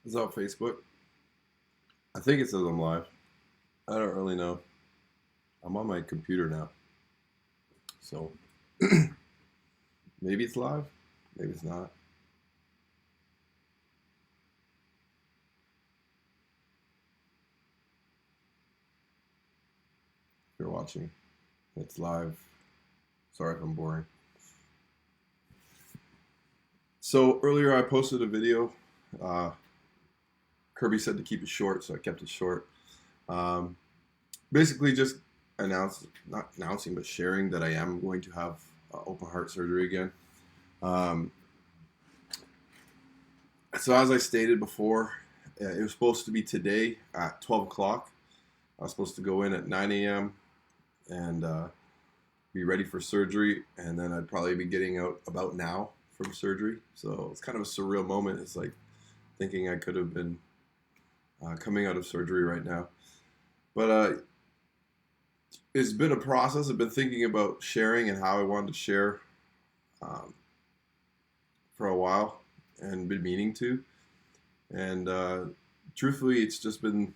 Is that Facebook? I think it says I'm live. I don't really know. I'm on my computer now. So maybe it's live. Maybe it's not. If you're watching, it's live. Sorry if I'm boring. So earlier I posted a video. Uh, Kirby said to keep it short, so I kept it short. Um, Basically, just not announcing, but sharing that I am going to have open heart surgery again. Um, so as I stated before, it was supposed to be today at 12 o'clock. I was supposed to go in at 9 a.m. and be ready for surgery, and then I'd probably be getting out about now from surgery. So it's kind of a surreal moment. It's like thinking I could have been coming out of surgery right now. But it's been a process. I've been thinking about sharing and how I wanted to share um, for a while and been meaning to. And truthfully, it's been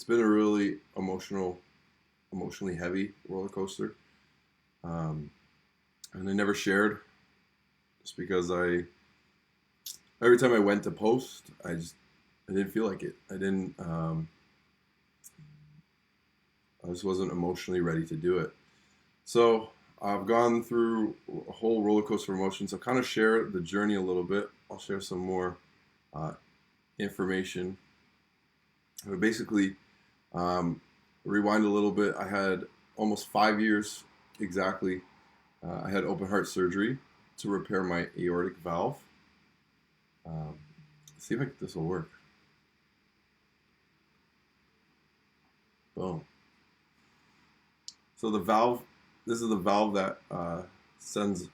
a really emotionally heavy roller coaster. Um, and I never shared just because every time I went to post, I didn't feel like it. I just wasn't emotionally ready to do it. So I've gone through a whole roller coaster of emotions. I'll kind of share the journey a little bit. I'll share some more uh, information. But basically, um, rewind a little bit. I had almost 5 years exactly. I had open heart surgery to repair my aortic valve. Let's see if this will work. Boom. So the valve, this is the valve that sends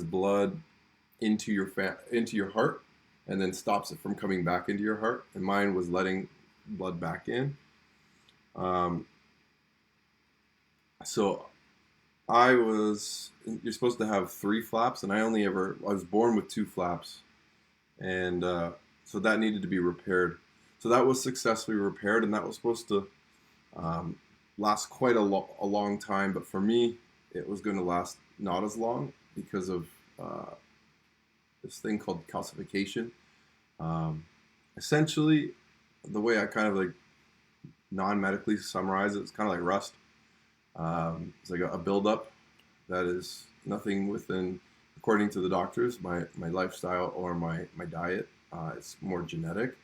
blood into your heart, and then stops it from coming back into your heart. And mine was letting blood back in. Um, so you're supposed to have three flaps, and I was born with two flaps, and so that needed to be repaired. So that was successfully repaired, and that was supposed to um, last quite a long time. But for me, it was going to last not as long because of uh, this thing called calcification. Um, Essentially, the way I kind of like non-medically summarize it, it's kind of like rust. It's like a buildup that is nothing within, according to the doctors, my lifestyle or my diet. It's more genetic.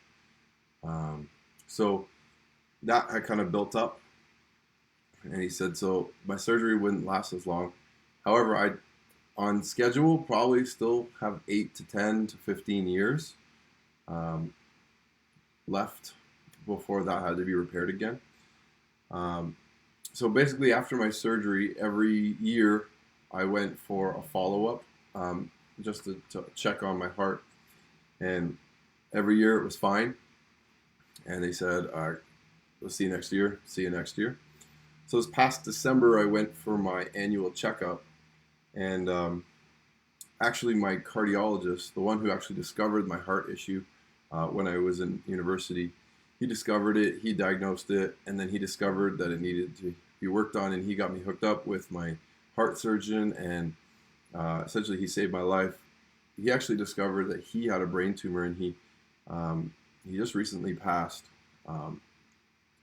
Um, so that had kind of built up, and he said so my surgery wouldn't last as long. However, I on schedule probably still have 8 to 10 to 15 years um, left before that had to be repaired again. Um, so basically, after my surgery, every year I went for a follow up just to check on my heart, and every year it was fine. And they said, "We'll see you next year. See you next year." So this past December, I went for my annual checkup, and actually, my cardiologist, the one who actually discovered my heart issue when I was in university, he discovered it, he diagnosed it, and then he discovered that it needed to be worked on, and he got me hooked up with my heart surgeon, and essentially he saved my life. He actually discovered that he had a brain tumor, and he just recently passed. Um,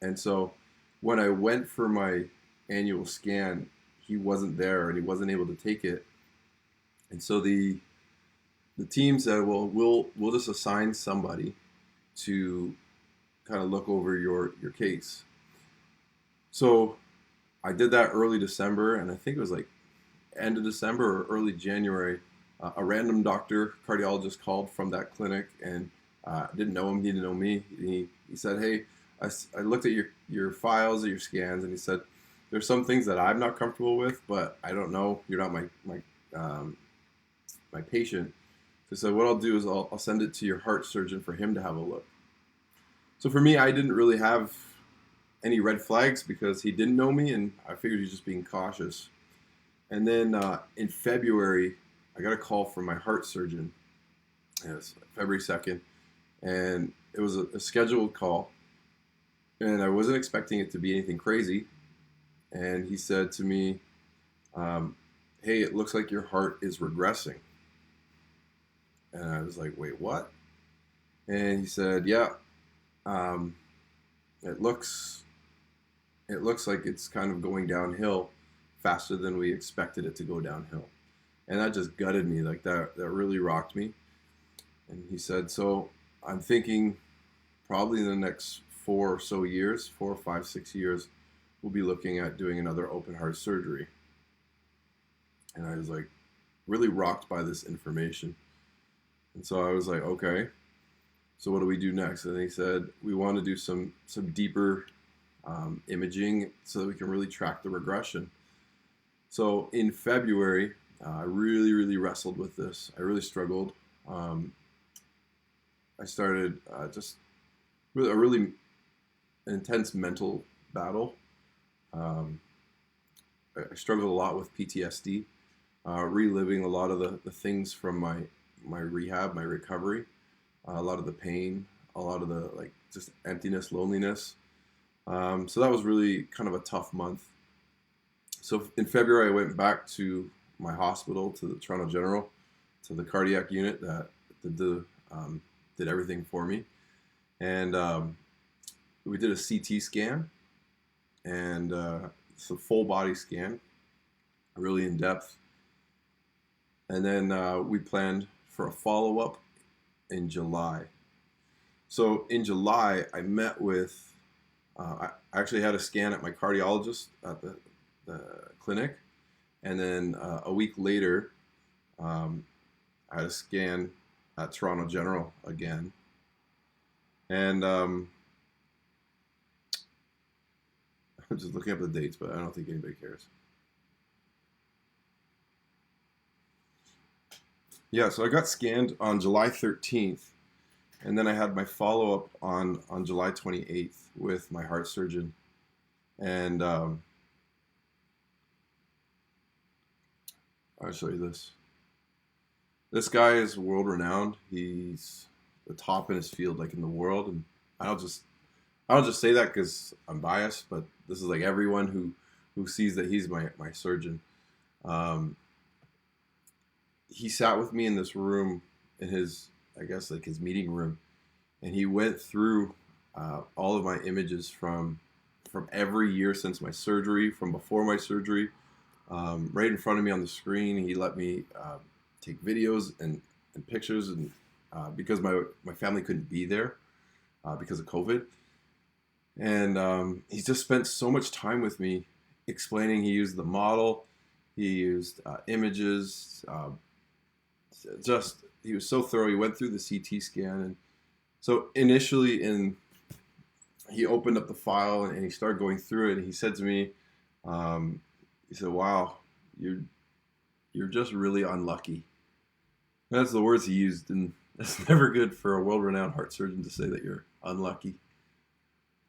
and so when I went for my annual scan, he wasn't there, and he wasn't able to take it. And so the team said, "Well, we'll just assign somebody to kind of look over your case." So I did that early December, and I think it was like end of December or early January. A random doctor, cardiologist, called from that clinic, and didn't know him. He didn't know me. He said, "Hey, I looked at your files, at your scans, and he said there's some things that I'm not comfortable with, but I don't know. You're not my patient." So what I'll do is I'll send it to your heart surgeon for him to have a look. So for me, I didn't really have any red flags because he didn't know me, and I figured he was just being cautious. And then in February, I got a call from my heart surgeon. It was February 2nd, and it was a scheduled call, and I wasn't expecting it to be anything crazy. And he said to me, "Hey, it looks like your heart is regressing." And I was like, "Wait, what?" And he said, "Yeah, um, it looks like it's kind of going downhill faster than we expected it to go downhill." And that just gutted me. Like that really rocked me. And he said, "So I'm thinking probably in the next 4 or 5, 6 years, 4 or 5, 6 years, we'll be looking at doing another open heart surgery." And I was like really rocked by this information. And so I was like, "Okay, so what do we do next?" And he said, "We want to do some deeper imaging so that we can really track the regression." So in February, I really wrestled with this. I really struggled. I started just with a really intense mental battle. Um, I struggled a lot with PTSD, reliving a lot of the things from my rehab, my recovery, a lot of the pain, a lot of the like just emptiness, loneliness. So that was really kind of a tough month. So in February, I went back to my hospital, to the Toronto General, to the cardiac unit that did everything for me, and we did a CT scan, and it's a full body scan, really in depth. And then we planned for a follow up in July. So in July, I met with, I actually had a scan at my cardiologist at the clinic. And then a week later, I had a scan at Toronto General again. And I'm just looking up the dates, but I don't think anybody cares. Yeah, so I got scanned on July 13th, and then I had my follow-up on July 28th with my heart surgeon. And I'll show you this. This guy is world-renowned. He's the top in his field, like in the world. And I don't just say that because I'm biased, but this is like everyone who sees that he's my surgeon. He sat with me in this room, in his, I guess, like his meeting room, and he went through all of my images from every year since my surgery, from before my surgery, right in front of me on the screen. He let me take videos and pictures, and because my family couldn't be there because of COVID. And he just spent so much time with me explaining. He used the model, he used images, he was so thorough. He went through the CT scan. And so initially he opened up the file and he started going through it, and he said to me, he said, "Wow, you're just really unlucky." And that's the words he used, and that's never good for a world-renowned heart surgeon to say that you're unlucky.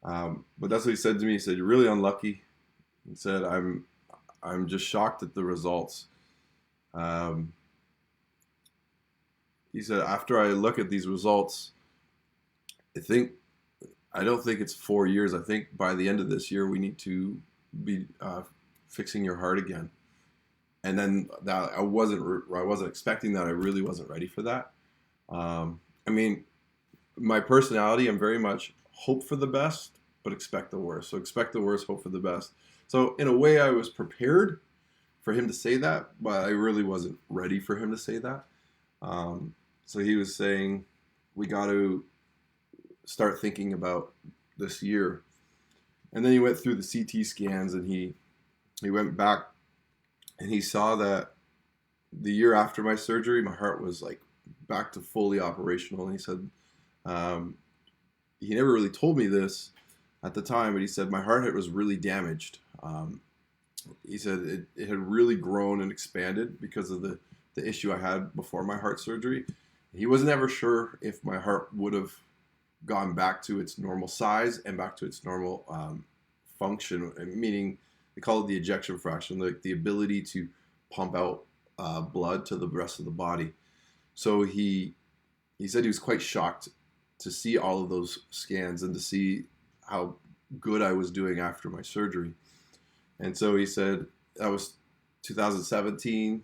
But that's what he said to me. He said, "You're really unlucky." He said, I'm just shocked at the results." He said, "After I look at these results, I don't think it's 4 years. I think by the end of this year, we need to be fixing your heart again." And then that I wasn't expecting that. I really wasn't ready for that. I mean, my personality, I'm very much hope for the best, but expect the worst. So expect the worst, hope for the best. So in a way, I was prepared for him to say that, but I really wasn't ready for him to say that. So he was saying, we got to start thinking about this year. And then he went through the CT scans, and he went back, and he saw that the year after my surgery, my heart was like back to fully operational. And he said, he never really told me this at the time, but he said my heart was really damaged. He said it had really grown and expanded because of the issue I had before my heart surgery. He wasn't ever sure if my heart would have gone back to its normal size and back to its normal function, meaning they call it the ejection fraction, like the ability to pump out blood to the rest of the body. So he said he was quite shocked to see all of those scans and to see how good I was doing after my surgery. And so he said that was 2017,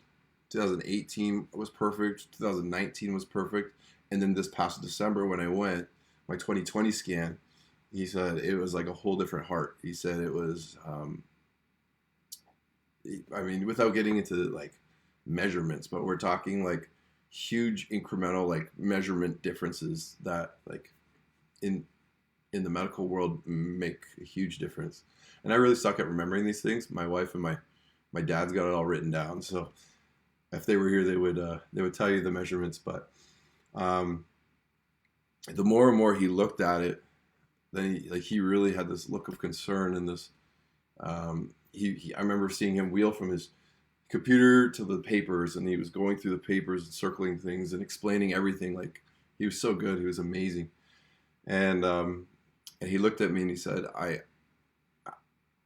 2018 was perfect, 2019 was perfect, and then this past December when I went, my 2020 scan, he said it was like a whole different heart. He said it was, I mean, without getting into like measurements, but we're talking like huge incremental like measurement differences that like in the medical world make a huge difference. And I really suck at remembering these things. My wife and my dad's got it all written down, so if they were here, they would tell you the measurements. But the more and more he looked at it, then he really had this look of concern and this. I remember seeing him wheel from his computer to the papers, and he was going through the papers and circling things and explaining everything. Like, he was so good. He was amazing. And he looked at me and he said,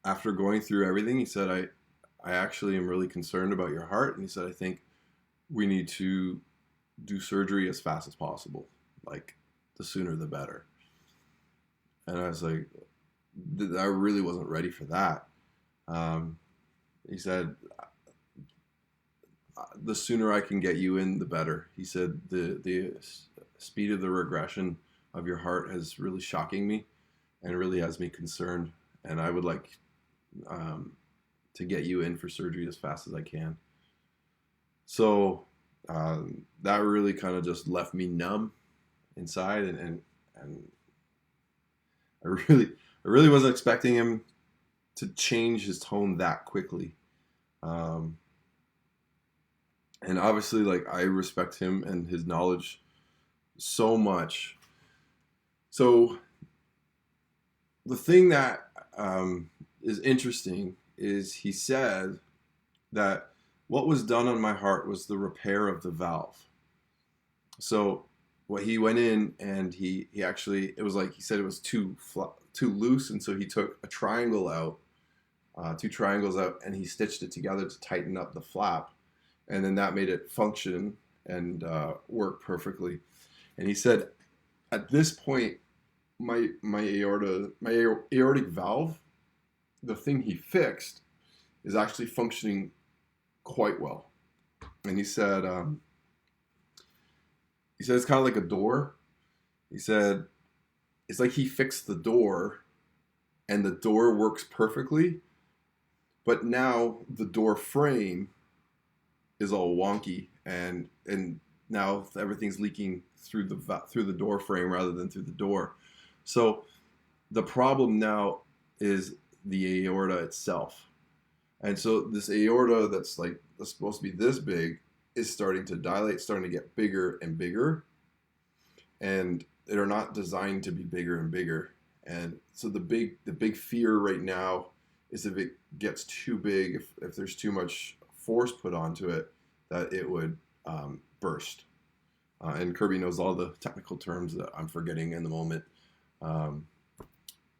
after going through everything, he said, I actually am really concerned about your heart. And he said, I think we need to do surgery as fast as possible. Like, the sooner the better. And I was like, I really wasn't ready for that. He said, the sooner I can get you in, the better. He said, the speed of the regression of your heart is really shocking me and really has me concerned. And I would like to get you in for surgery as fast as I can. So that really kind of just left me numb inside, and I really wasn't expecting him to change his tone that quickly. And obviously, like, I respect him and his knowledge so much. So the thing that is interesting is he said that what was done on my heart was the repair of the valve. So what he went in and he actually, it was like he said it was too loose, and so he took a triangle out, two triangles out, and he stitched it together to tighten up the flap, and then that made it function and work perfectly. And he said, at this point, my aortic valve, the thing he fixed, is actually functioning quite well. And he said it's kind of like a door. He said it's like he fixed the door, and the door works perfectly, but now the door frame is all wonky, and now everything's leaking through the door frame rather than through the door. So the problem now is the aorta itself. And so this aorta that's supposed to be this big is starting to dilate, starting to get bigger and bigger. And they're not designed to be bigger and bigger. And so the big fear right now is if it gets too big, if there's too much force put onto it, that it would burst. And Kirby knows all the technical terms that I'm forgetting in the moment.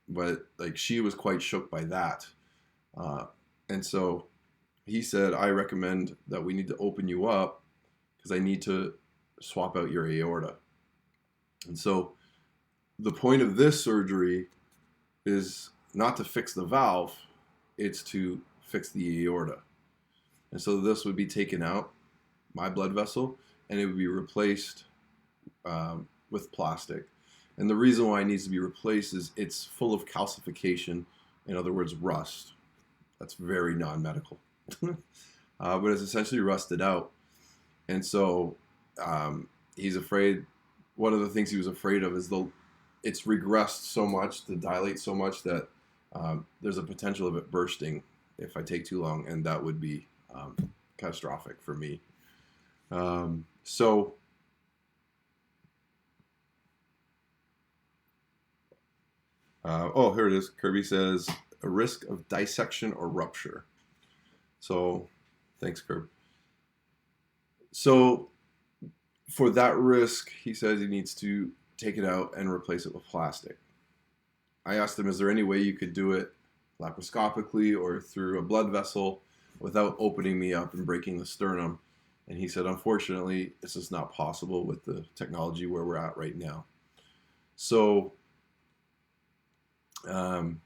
But like, she was quite shook by that. And so he said, I recommend that we need to open you up because I need to swap out your aorta. And so the point of this surgery is not to fix the valve, it's to fix the aorta. And so this would be taken out, my blood vessel, and it would be replaced with plastic. And the reason why it needs to be replaced is it's full of calcification, in other words, rust. That's very non-medical. But it's essentially rusted out. And so he's afraid, one of the things he was afraid of is it's regressed so much, to dilate so much that there's a potential of it bursting if I take too long, and that would be catastrophic for me. Here it is. Kirby says, a risk of dissection or rupture. So, thanks, Kirby. So, for that risk, he says he needs to take it out and replace it with plastic. I asked him, is there any way you could do it laparoscopically or through a blood vessel without opening me up and breaking the sternum? And he said, unfortunately, this is not possible with the technology where we're at right now. So, um,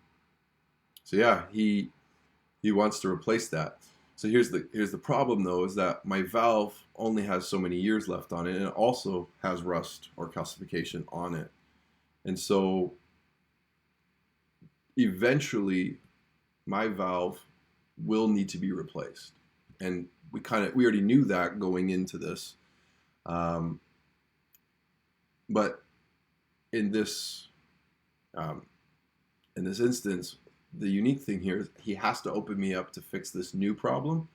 so yeah, he wants to replace that. So here's the problem though, is that my valve only has so many years left on it, and it also has rust or calcification on it. And so eventually my valve will need to be replaced. And we already knew that going into this. Um, but in this um, in this instance, the unique thing here is he has to open me up to fix this new problem.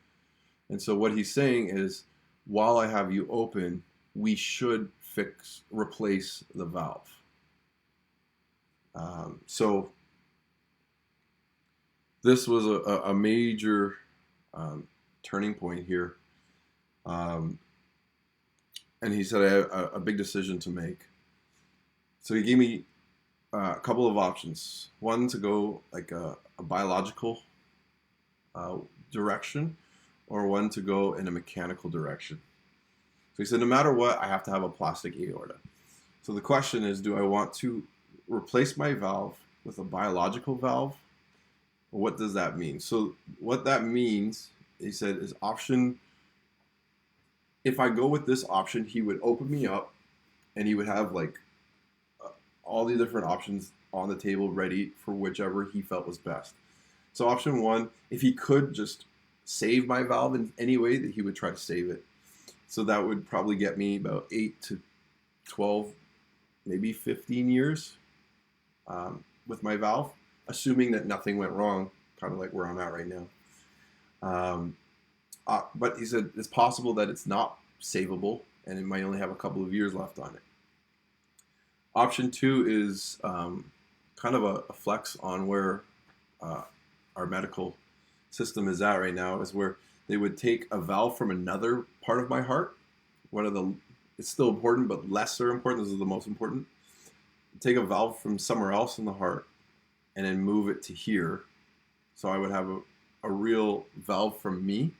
And so what he's saying is, while I have you open, we should replace the valve. So this was a major turning point here. And he said, I have a big decision to make. So he gave me a couple of options. One, to go like a biological direction, or one to go in a mechanical direction. So he said, no matter what, I have to have a plastic aorta. So the question is, do I want to replace my valve with a biological valve? What does that mean? So what that means, he said, is if I go with this option, he would open me up and he would have like all the different options on the table ready for whichever he felt was best. So option one, if he could just save my valve in any way, that he would try to save it. So that would probably get me about 8 to 12, maybe 15 years with my valve, assuming that nothing went wrong, kind of like where I'm at right now. But he said it's possible that it's not savable and it might only have a couple of years left on it. Option two is kind of a flex on where our medical system is at right now, is where they would take a valve from another part of my heart. It's still important, but lesser important. This is the most important. Take a valve from somewhere else in the heart and then move it to here. So I would have a real valve from me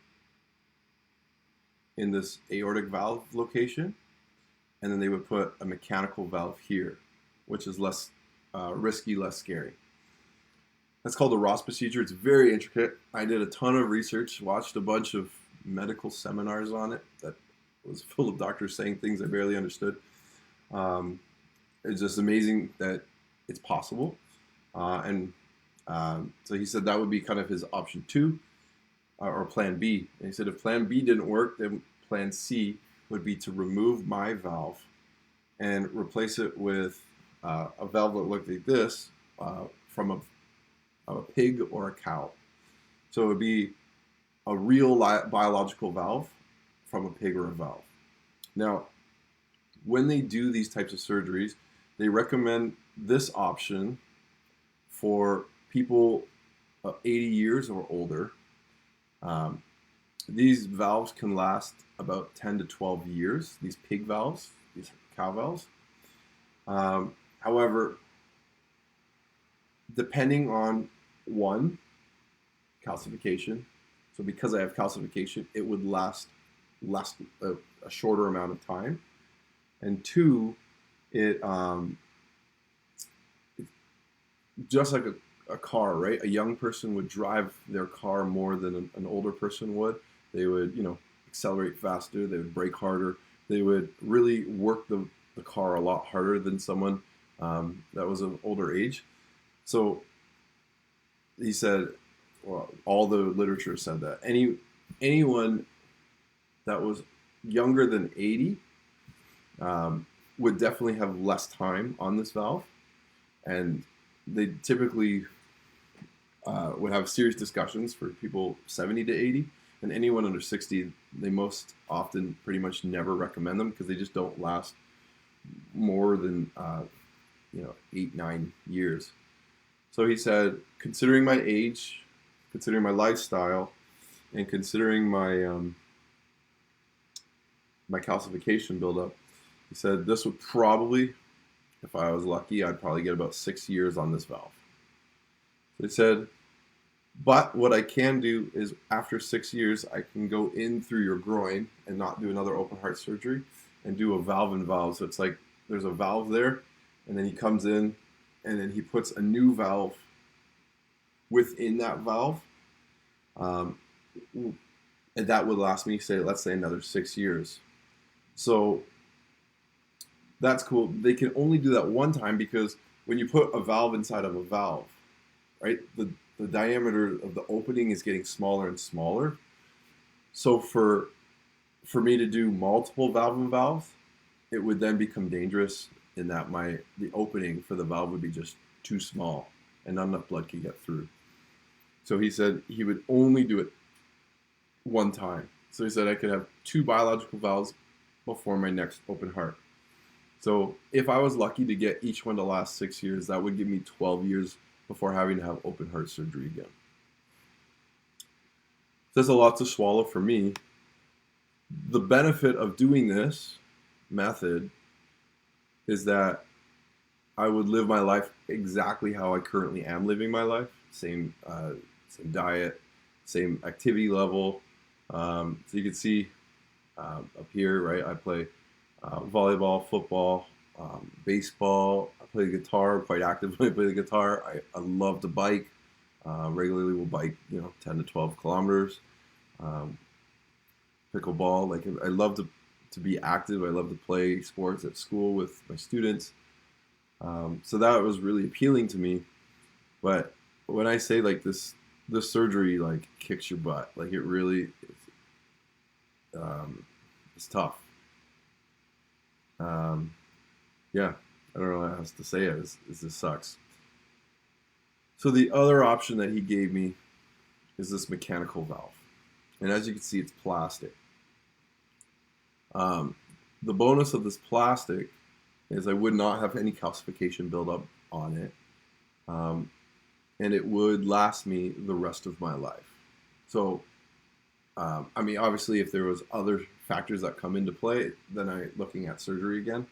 in this aortic valve location. And then they would put a mechanical valve here, which is less risky, less scary. That's called the Ross procedure. It's very intricate. I did a ton of research, watched a bunch of medical seminars on it that was full of doctors saying things I barely understood. It's just amazing that it's possible. So he said that would be kind of his option two, or plan B. And he said if plan B didn't work, then plan C would be to remove my valve and replace it with a valve that looked like this from a pig or a cow. So it would be a real biological valve from a pig or a valve. Now, when they do these types of surgeries, they recommend this option for people 80 years or older. These valves can last about 10 to 12 years, these pig valves, these cow valves. However, depending on one, calcification. So because I have calcification, it would last a shorter amount of time. And two, it's just like a car, right? A young person would drive their car more than an older person would. They would, accelerate faster. They would brake harder. They would really work the car a lot harder than someone that was of older age. So he said, well, all the literature said that anyone that was younger than 80 would definitely have less time on this valve, and they typically would have serious discussions for people 70 to 80, and anyone under 60, they most often pretty much never recommend them because they just don't last more than 8-9 years. So he said, considering my age, considering my lifestyle, and considering my my calcification buildup, he said this would probably, if I was lucky, I'd probably get about 6 years on this valve. So he said, but what I can do is after 6 years, I can go in through your groin and not do another open heart surgery and do a valve in valve. So it's like there's a valve there, and then he comes in, and then he puts a new valve within that valve, um, and that would last me, say, let's say another 6 years. So that's cool. They can only do that one time because when you put a valve inside of a valve, right, the diameter of the opening is getting smaller and smaller. So for me to do multiple valve and valve, it would then become dangerous in that the opening for the valve would be just too small and not enough blood could get through. So he said he would only do it one time. So he said I could have 2 biological valves before my next open heart. So if I was lucky to get each one to last 6 years, that would give me 12 years before having to have open heart surgery again. That's a lot to swallow for me. The benefit of doing this method is that I would live my life exactly how I currently am living my life. Same diet, same activity level. So you can see up here, right? I play volleyball, football, baseball. I play the guitar quite actively. I play the guitar. I love to bike. Regularly will bike, 10 to 12 kilometers. Pickleball, like I love to be active. I love to play sports at school with my students. So that was really appealing to me. But when I say like this surgery like kicks your butt, like it really it's tough. Yeah, I don't know how else to say it. Is this sucks. So the other option that he gave me is this mechanical valve. And as you can see, it's plastic. The bonus of this plastic is I would not have any calcification buildup on it. And it would last me the rest of my life. So, I mean, obviously, if there was other factors that come into play, then I'm looking at surgery again.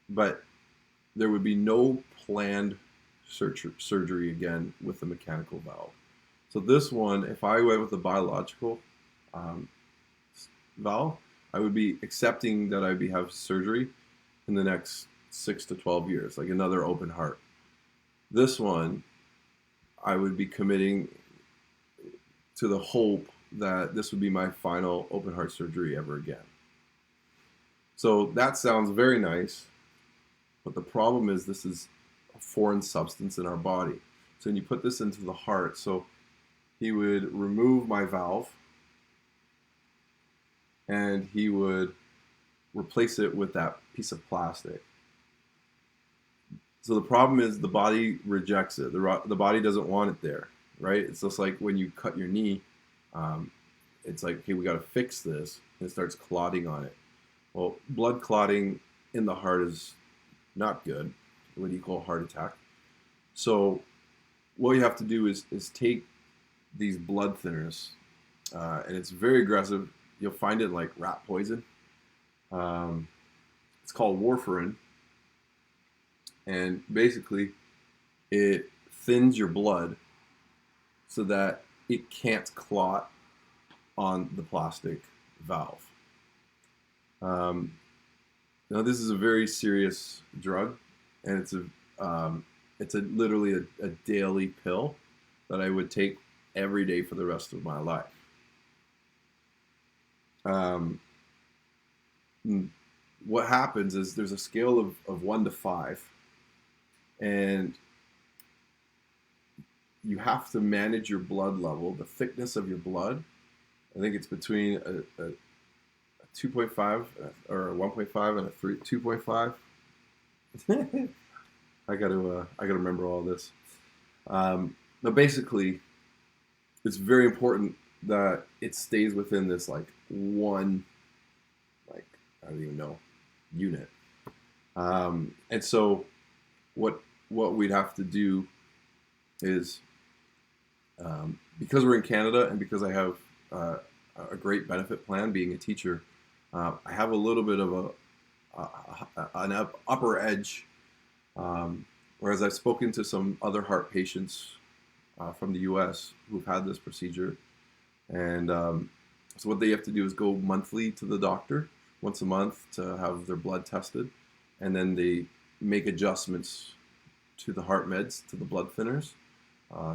But there would be no planned surgery again with the mechanical valve. So this one, if I went with the biological valve, I would be accepting that I'd have surgery in the next 6 to 12 years, like another open heart. This one, I would be committing to the hope that this would be my final open heart surgery ever again. So that sounds very nice, but the problem is this is a foreign substance in our body. So when you put this into the heart, so he would remove my valve and he would replace it with that piece of plastic. So the problem is the body rejects it. The body doesn't want it there, right? It's just like when you cut your knee, it's like, okay, we got to fix this, and it starts clotting on it. Well, blood clotting in the heart is not good, what you call heart attack. So what you have to do is take these blood thinners, and it's very aggressive. You'll find it in like rat poison. It's called warfarin. And basically, it thins your blood so that it can't clot on the plastic valve. Now, this is a very serious drug, and it's literally a daily pill that I would take every day for the rest of my life. What happens is there's a scale of 1 to 5. And you have to manage your blood level, the thickness of your blood. I think it's between a 2.5 or a 1.5 and a 2.5. I gotta remember all this. But basically, it's very important that it stays within this like one, like I don't even know, unit. And so what we'd have to do is, because we're in Canada and because I have a great benefit plan being a teacher, I have a little bit of an upper edge, whereas I've spoken to some other heart patients from the US who've had this procedure, and so what they have to do is go monthly to the doctor, once a month, to have their blood tested. and then they make adjustments to the heart meds, to the blood thinners.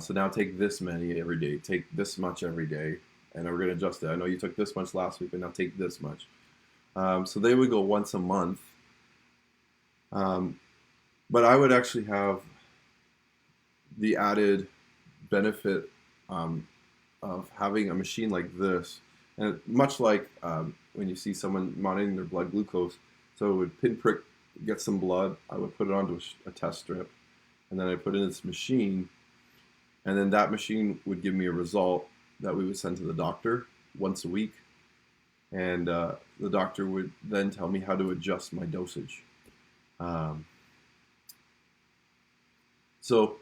So now take this many every day, take this much every day, and we're going to adjust it. I know you took this much last week, but now take this much. So they would go once a month. But I would actually have the added benefit of having a machine like this. And much like when you see someone monitoring their blood glucose, so it would pinprick, get some blood, I would put it onto a test strip, and then I put in this machine, and then that machine would give me a result that we would send to the doctor once a week, and the doctor would then tell me how to adjust my dosage. So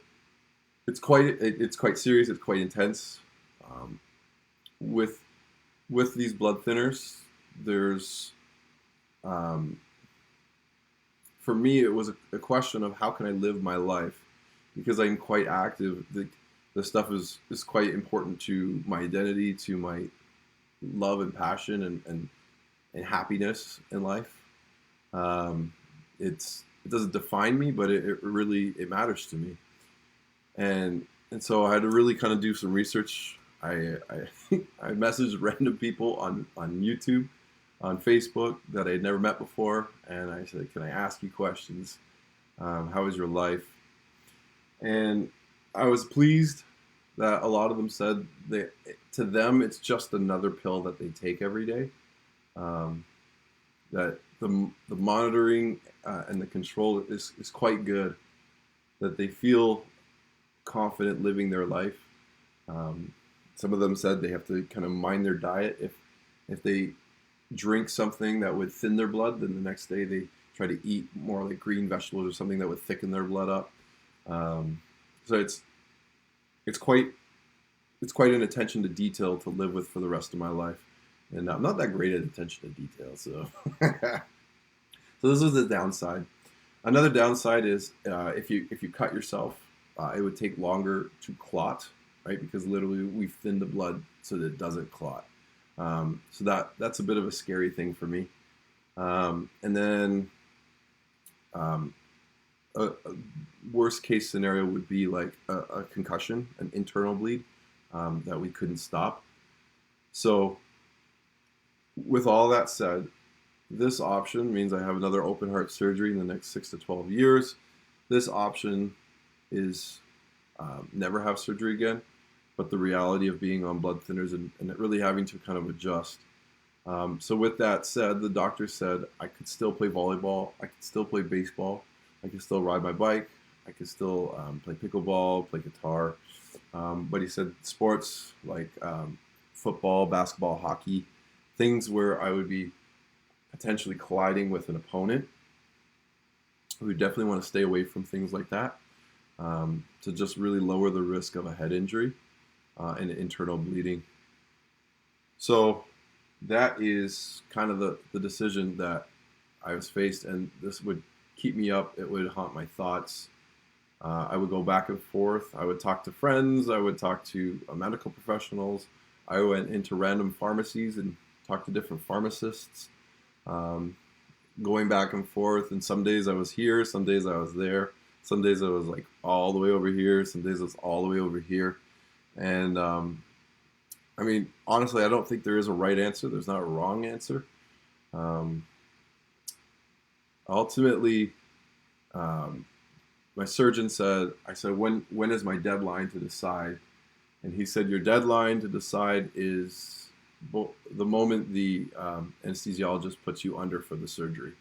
it's quite serious. It's quite intense. With these blood thinners, there's for me it was a question of how can I live my life, because I'm quite active. The stuff is quite important to my identity, to my love and passion and happiness in life. It doesn't define me, but it really matters to me. And so I had to really kind of do some research. I messaged random people on YouTube, on Facebook that I had never met before, and I said, "Can I ask you questions? How is your life?" And I was pleased that a lot of them said that to them it's just another pill that they take every day. That the monitoring and the control is quite good. That they feel confident living their life. Some of them said they have to kind of mind their diet. If they drink something that would thin their blood, then the next day they try to eat more like green vegetables or something that would thicken their blood up. So it's quite an attention to detail to live with for the rest of my life, and I'm not that great at attention to detail. So so this was the downside. Another downside is if you cut yourself, it would take longer to clot, right? Because literally we've thinned the blood so that it doesn't clot. So that's a bit of a scary thing for me. And then a worst case scenario would be like a concussion, an internal bleed that we couldn't stop. So with all that said, this option means I have another open heart surgery in the next 6 to 12 years. This option is never have surgery again, but the reality of being on blood thinners and really having to kind of adjust. So with that said, the doctor said I could still play volleyball, I could still play baseball, I could still ride my bike, I could still play pickleball, play guitar. But he said sports like football, basketball, hockey, things where I would be potentially colliding with an opponent, we definitely want to stay away from things like that to just really lower the risk of a head injury and internal bleeding. So that is kind of the decision that I was faced, and this would keep me up. It would haunt my thoughts. I would go back and forth. I would talk to friends. I would talk to medical professionals. I went into random pharmacies and talked to different pharmacists, going back and forth. And some days I was here, some days I was there, some days I was like all the way over here, some days I was all the way over here. And I mean, honestly, I don't think there is a right answer. There's not a wrong answer. Ultimately, my surgeon said, I said, when is my deadline to decide? And he said, your deadline to decide is the moment the anesthesiologist puts you under for the surgery.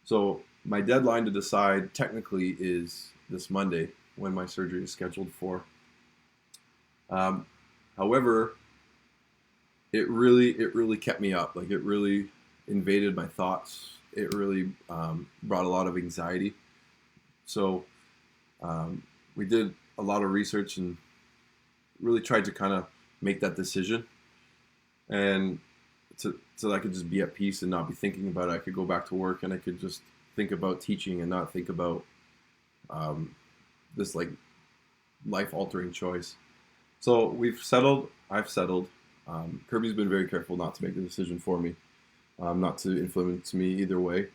So my deadline to decide technically is this Monday when my surgery is scheduled for. However, it really kept me up. Like, it really invaded my thoughts. It really brought a lot of anxiety. So we did a lot of research and really tried to kind of make that decision, and so that I could just be at peace and not be thinking about it. I could go back to work and I could just think about teaching and not think about this like life-altering choice. So we've settled. I've settled. Kirby's been very careful not to make the decision for me, not to influence me either way.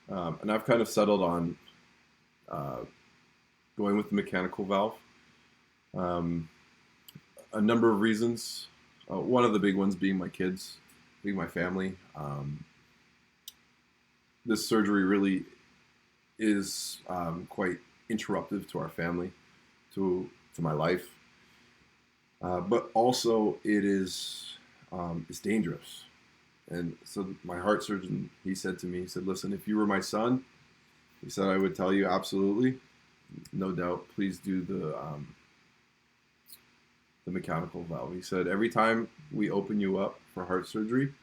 And I've kind of settled on uh, going with the mechanical valve. Um, a number of reasons. One of the big ones being my kids, being my family. This surgery really is quite interruptive to our family, to my life, but also it is it's dangerous. And so my heart surgeon, he said to me, he said, "Listen, if you were my son, he said I would tell you absolutely, no doubt, please do the mechanical valve." He said every time we open you up for heart surgery,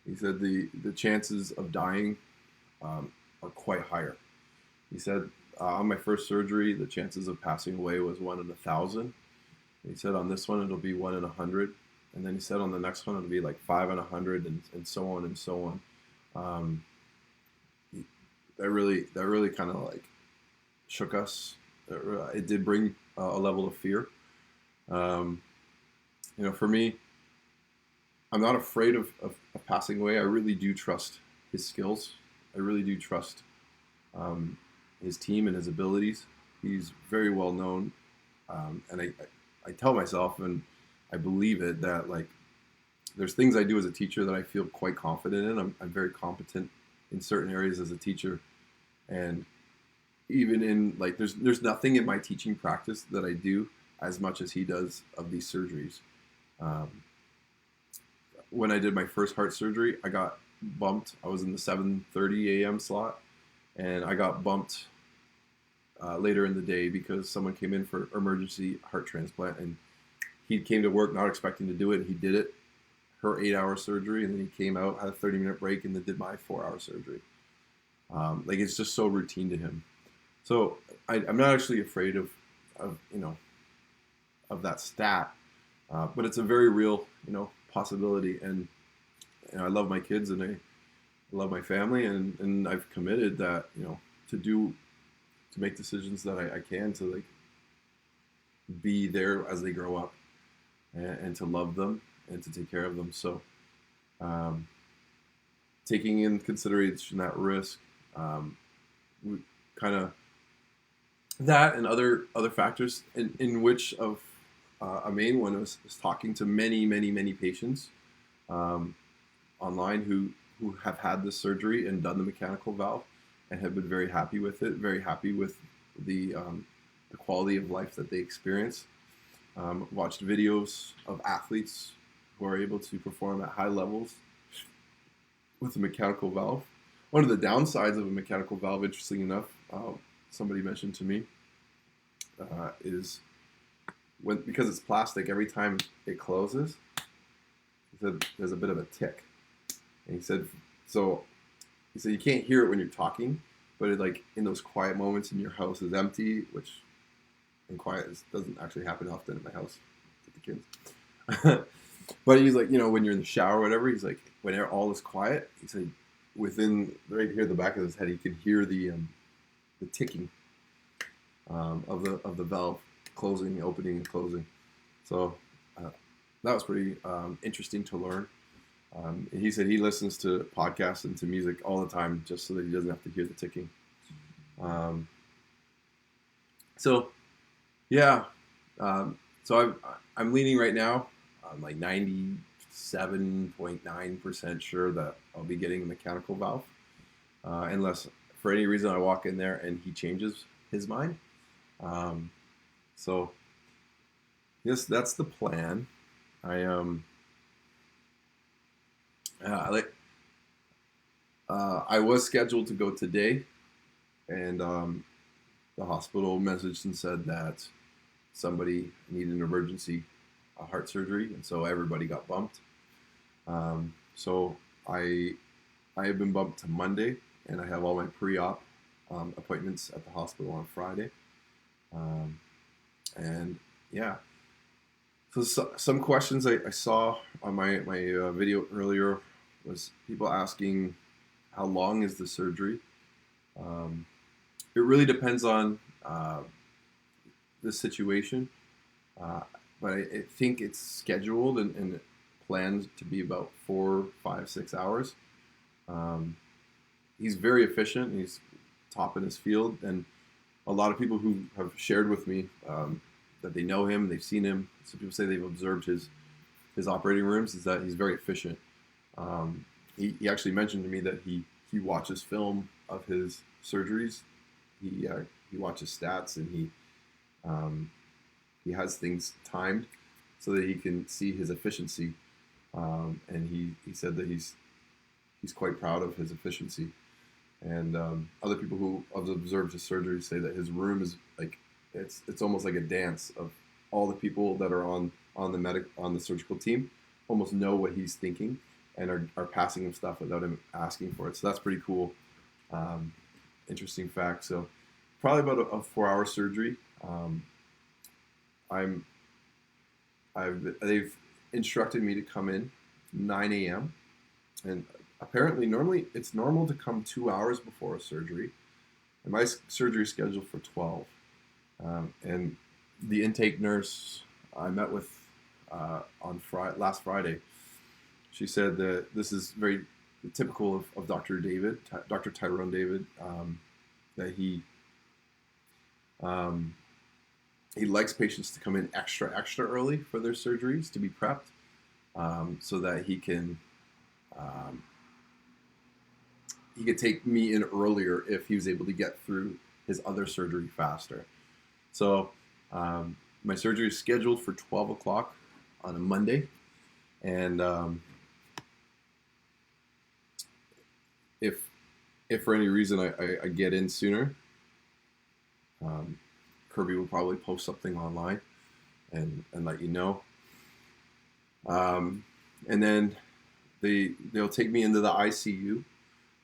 he said the chances of dying are quite higher. He said on my first surgery, the chances of passing away was 1 in 1,000. He said on this one it'll be 1 in 100, and then he said on the next one it'll be like 5 in 100, and so on and so on. Um, that really kind of like shook us. It did bring a level of fear. Um, for me, I'm not afraid of passing away. I really do trust his skills. I really do trust um, his team and his abilities. He's very well known, and I tell myself, and I believe it, that like there's things I do as a teacher that I feel quite confident in. I'm very competent in certain areas as a teacher, and even in like there's nothing in my teaching practice that I do as much as he does of these surgeries. Um, when I did my first heart surgery, I got bumped. I was in the 7:30 a.m. slot, and I got bumped later in the day because someone came in for emergency heart transplant, and he came to work not expecting to do it, and he did it, her 8-hour surgery, and then he came out, had a 30-minute break, and then did my 4-hour surgery. Like it's just so routine to him. So I'm not actually afraid of of that stat, but it's a very real possibility. And I love my kids, and I love my family, and I've committed that to make decisions that I can to like be there as they grow up, and to love them and to take care of them. So taking in consideration that risk, we kind of that and other factors, in which of a main one was talking to many patients online who have had this surgery and done the mechanical valve and have been very happy with it, very happy with the quality of life that they experience. Watched videos of athletes who are able to perform at high levels with a mechanical valve. One of the downsides of a mechanical valve, interesting enough, somebody mentioned to me, is because it's plastic, every time it closes, he said there's a bit of a tick. And he said you can't hear it when you're talking, but it, like in those quiet moments and your house is empty, which in quiet doesn't actually happen often in my house with the kids. But he's like, when you're in the shower or whatever, he's like, when all is quiet, he said within right here at the back of his head, he can hear the ticking of the valve closing, opening, and closing. So that was pretty interesting to learn. He said he listens to podcasts and to music all the time just so that he doesn't have to hear the ticking. So I'm leaning right now. I'm like 97.9% sure that I'll be getting a mechanical valve, unless for any reason I walk in there and he changes his mind. So yes, that's the plan. I was scheduled to go today, and the hospital messaged and said that somebody needed an emergency heart surgery, and so everybody got bumped. So I have been bumped to Monday, and I have all my pre-op appointments at the hospital on Friday. And yeah, so some questions I saw on my video earlier was people asking how long is the surgery. It really depends on the situation, but I think it's scheduled and planned to be about 4, 5, 6 hours. he's very efficient. He's top in his field, and a lot of people who have shared with me that they know him, they've seen him. Some people say they've observed his operating rooms. Is that he's very efficient. He actually mentioned to me that he watches film of his surgeries. He watches stats, and he has things timed so that he can see his efficiency. And he said that he's quite proud of his efficiency. And other people who have observed his surgery say that his room is like it's almost like a dance of all the people that are on the surgical team almost know what he's thinking and are passing him stuff without him asking for it. So that's pretty cool. Interesting fact. So probably about a 4-hour surgery. They've instructed me to come in 9 a.m. and apparently normally it's normal to come 2 hours before a surgery, and my surgery is scheduled for 12. And the intake nurse I met with on last Friday, she said that this is very typical of Dr. David, Dr. Tyrone David, that he likes patients to come in extra early for their surgeries to be prepped, so that he could take me in earlier if he was able to get through his other surgery faster. So my surgery is scheduled for 12 o'clock on a Monday, and if for any reason I get in sooner, Kirby will probably post something online and let you know. And then they'll take me into the ICU,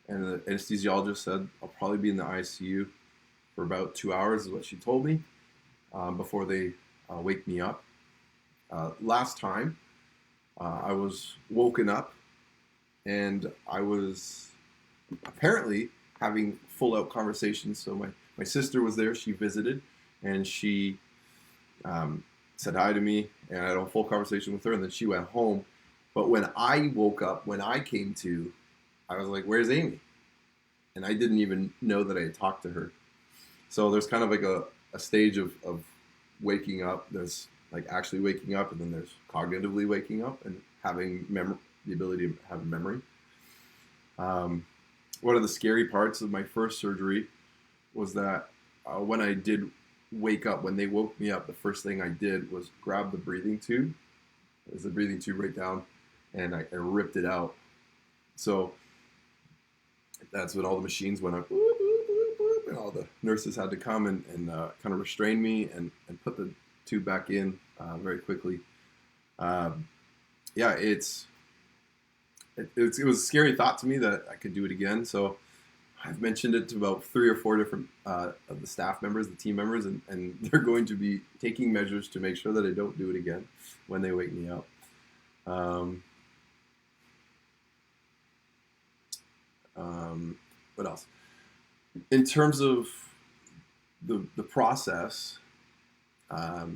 and the anesthesiologist said I'll probably be in the ICU for about 2 hours is what she told me, before they wake me up. Last time I was woken up and I was apparently having full out conversations. So my sister was there, she visited, and she said hi to me, and I had a full conversation with her, and then she went home. But when I woke up, when I came to, I was like, where's Amy? And I didn't even know that I had talked to her. So there's kind of like a stage of waking up. There's like actually waking up, and then there's cognitively waking up and having the ability to have memory. One of the scary parts of my first surgery was that when I did wake up, when they woke me up, the first thing I did was grab the breathing tube. There's a breathing tube right down, and I ripped it out. So that's when all the machines went up, boop, boop, boop, boop, and all the nurses had to come and kind of restrain me and put the tube back in very quickly. Yeah, it was a scary thought to me that I could do it again. So I've mentioned it to about 3 or 4 different of the staff members, the team members, and they're going to be taking measures to make sure that I don't do it again when they wake me up. What else? In terms of the process, I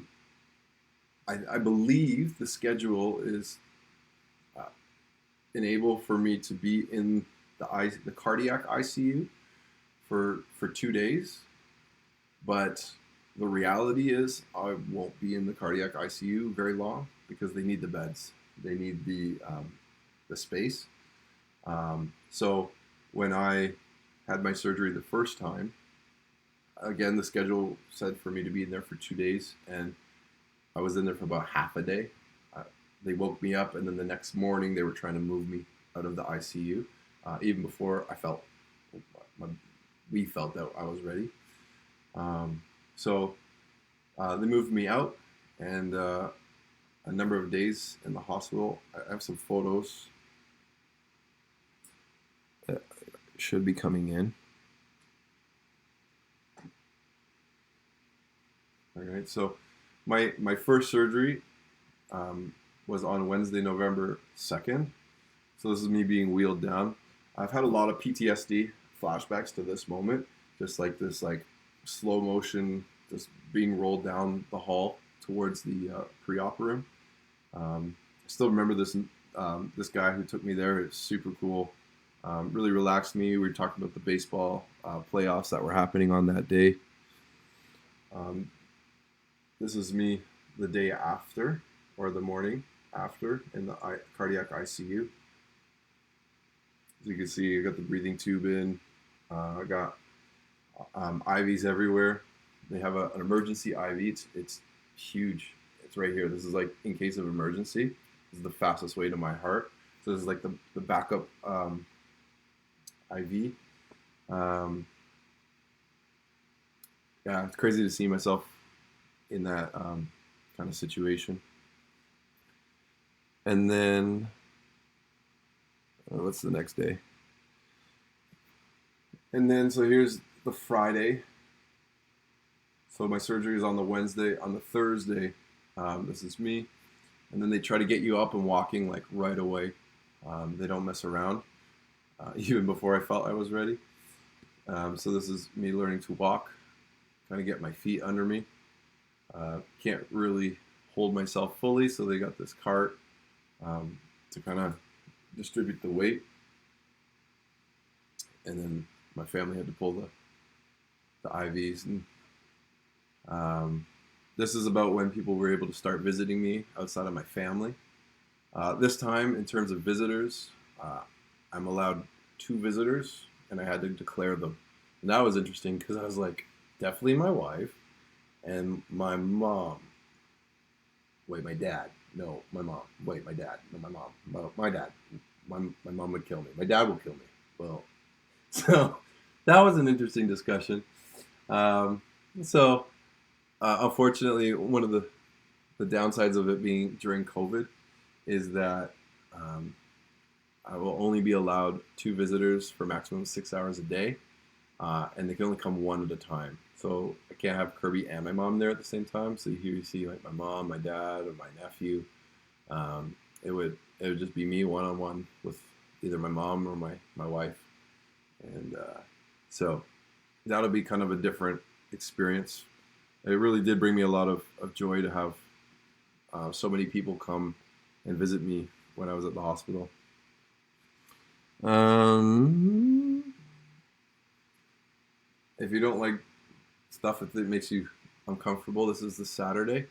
believe the schedule is enable for me to be in the cardiac ICU for 2 days, but the reality is I won't be in the cardiac ICU very long because they need the beds, they need the space. So when I had my surgery the first time, again the schedule said for me to be in there for 2 days, and I was in there for about half a day. They woke me up, and then the next morning they were trying to move me out of the ICU, even before we felt that I was ready. So they moved me out, and a number of days in the hospital. I have some photos that should be coming in. All right, so my first surgery was on Wednesday, November 2nd. So this is me being wheeled down. I've had a lot of PTSD flashbacks to this moment, just like this slow motion, just being rolled down the hall towards the pre-op room. I still remember this guy who took me there. It's super cool. Really relaxed me. We were talking about the baseball playoffs that were happening on that day. Um, this is me the day after, or the morning after, in the cardiac ICU. As you can see, I got the breathing tube in. I got IVs everywhere. They have an emergency IV. It's huge. It's right here. This is like in case of emergency. This is the fastest way to my heart. So this is like the backup IV. Um, yeah, it's crazy to see myself in that kind of situation. And then, what's the next day? And then, so here's the Friday. So my surgery is on the Wednesday. On the Thursday, this is me. And then they try to get you up and walking like right away. They don't mess around, even before I felt I was ready. So this is me learning to walk, kind of get my feet under me. Can't really hold myself fully, so they got this cart to kind of distribute the weight. And then my family had to pull the IVs. And this is about when people were able to start visiting me outside of my family. This time, in terms of visitors, I'm allowed 2 visitors, and I had to declare them. And that was interesting because I was like, definitely my wife and my mom. Wait, my dad. No, my mom. Wait, my dad. No, my mom. My dad. My mom would kill me. My dad will kill me. Well, so that was an interesting discussion. So unfortunately, one of the downsides of it being during COVID is that I will only be allowed 2 visitors for maximum 6 hours a day, and they can only come one at a time. So I can't have Kirby and my mom there at the same time. So here you see like my mom, my dad, or my nephew. It would just be me one-on-one with either my mom or my wife, and so that'll be kind of a different experience. It really did bring me a lot of joy to have so many people come and visit me when I was at the hospital. If you don't like stuff that makes you uncomfortable, this is the Saturday.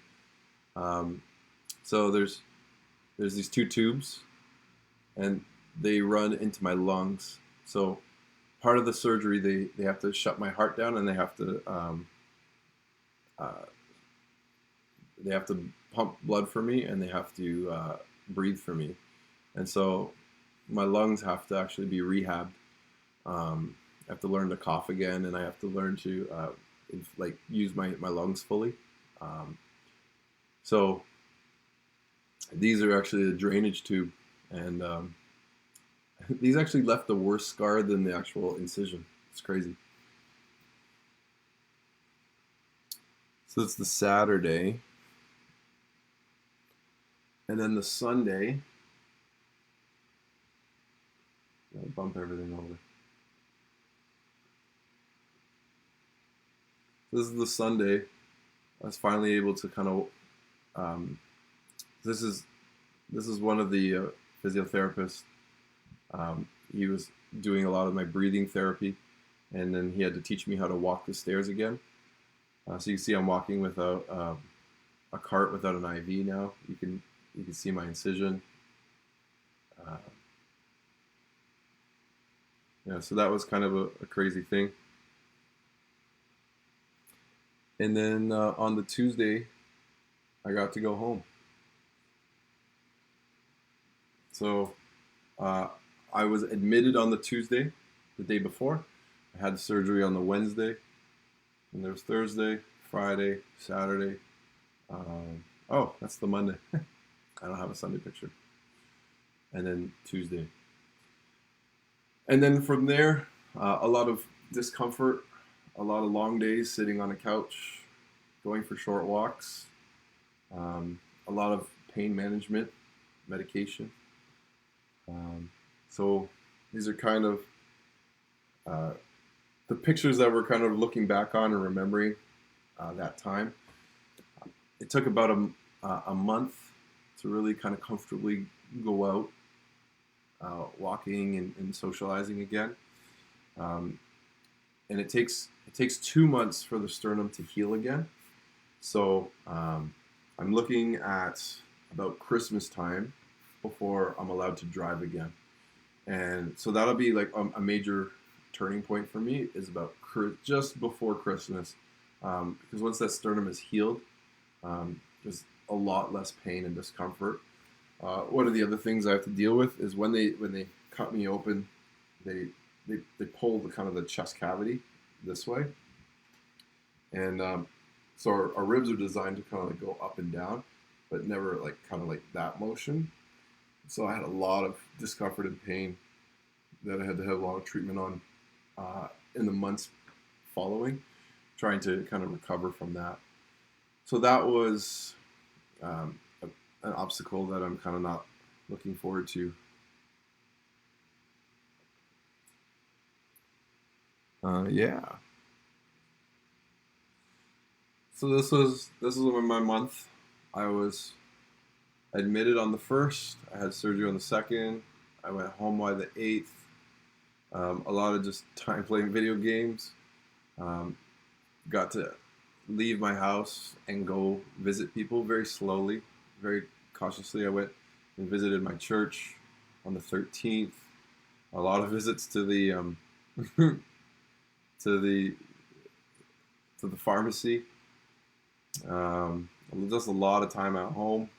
So there's these 2 tubes, and they run into my lungs. So part of the surgery, they have to shut my heart down, and they have to pump blood for me, and they have to breathe for me. And so my lungs have to actually be rehabbed. I have to learn to cough again, and I have to learn to use my lungs fully. So these are actually a drainage tube, and these actually left a worse scar than the actual incision. It's crazy. So it's the Saturday, and then the Sunday. I'll bump everything over. This is the Sunday. I was finally able to kind of. This is one of the physiotherapists. He was doing a lot of my breathing therapy, and then he had to teach me how to walk the stairs again. So you see, I'm walking without a cart, without an IV now. You can see my incision. Yeah, so that was kind of a crazy thing. And then on the Tuesday, I got to go home. So I was admitted on the Tuesday, the day before. I had the surgery on the Wednesday, and there was Thursday, Friday, Saturday. Oh, that's the Monday. I don't have a Sunday picture. And then Tuesday. And then from there, a lot of discomfort, a lot of long days sitting on a couch, going for short walks, a lot of pain management, medication. So these are kind of the pictures that we're kind of looking back on and remembering that time. It took about a month to really kind of comfortably go out. walking and socializing again. Um, and it takes 2 months for the sternum to heal again. So I'm looking at about Christmas time before I'm allowed to drive again. And so that'll be like a major turning point for me is about just before Christmas, because once that sternum is healed, there's a lot less pain and discomfort. One of the other things I have to deal with is when they cut me open, they they pull the kind of the chest cavity this way, and so our ribs are designed to kind of like go up and down, but never like kind of like that motion. So I had a lot of discomfort and pain that I had to have a lot of treatment on in the months following, trying to kind of recover from that. So that was an obstacle that I'm kind of not looking forward to. Yeah. So this was my month. I was admitted on the 1st. I had surgery on the 2nd. I went home by the 8th. A lot of just time playing video games. Um, got to leave my house and go visit people very slowly, very cautiously. I went and visited my church on the 13th. A lot of visits to the to the to the pharmacy. Just a lot of time at home.